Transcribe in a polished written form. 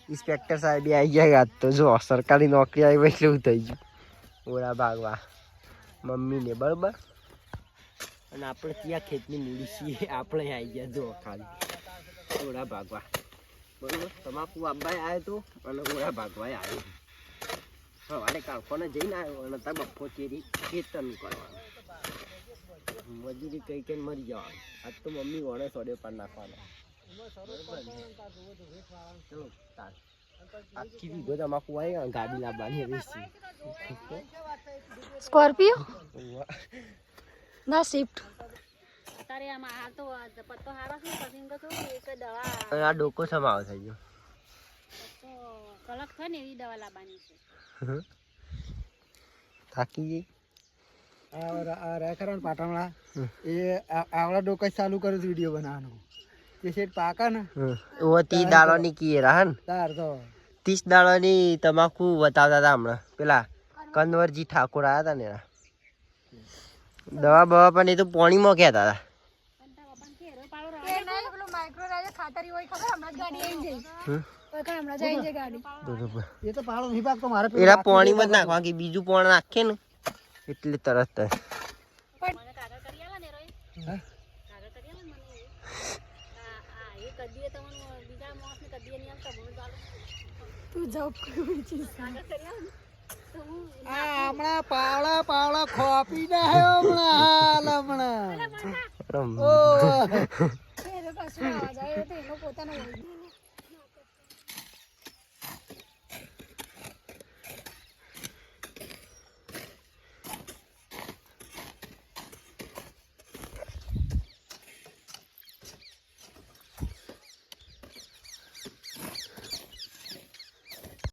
inspector સાહેબ આવી ગયા આજ તો જો સરકારી નોકરી આવી એટલે એવું થઈ ગયું ઓળા ભાગવા મમ્મીને બરાબર અને આપણે ત્યાં ખેતની મૂડી છીએ આપણે આવી ગયા જો ખાલી ઓળા ભાગવા બરાબર તમાકુ આબાઈ આવ્યો તો અને ઓળા ભાગવા આવ્યો સવારે કારખાને જઈને આવ્યો અને ત્યાં બપોર ચેરી ખેતર કરવાનું મજૂરી કઈ કઈ મરી જવાનું આજ તો મમ્મી વણે સોડ્યો પાર નાખવાનો ચલો તાર આખી વીઘો તમાકુ આવી ગાડી લાવવાની વેચી સ્કોર્પિયો ના સ્વિફ્ટ તારે આમાં હાલ તો પત્તો હારો છે પછી તો એક દવા આ ડોકો સમાવ થઈ ગયો તો કલક થાય ને એવી દવા લાવવાની છે થાકી ગઈ રેખરણ પાટણવાળા એ આવડા ડોકા ચાલુ કર્યું હતું વિડીયો બનાવવાનો તે શેઠ પાકા ને ઓ 30 દાડાની કી રહન તાર તો 30 દાડાની તમાકુ બતાવતા હતા હમણાં પેલા કનવરજી ઠાકોર આવ્યા હતા ને દવા બવા પણ એ તો પાણીમાં કહેતા હતા એ તો પાડો નહીં પાકતો મારે એરા પાણીમાં જ નાખવા કે બીજું પાણી નાખે ને એટલે તરત મને કાગળ કરી આલા ને રોય કાગળ કરી આલા મને આ એ કદીએ તમને બીજા માણસને કદીએ નહીં આવતા મને ચાલો તું જાવ કોઈ ચીજ કાગળ કરી આલા તો હું હમણાં પાવડા ખોપી ના હમણાં રમ એ પાછું આવા જાય તો એનો પોતાનો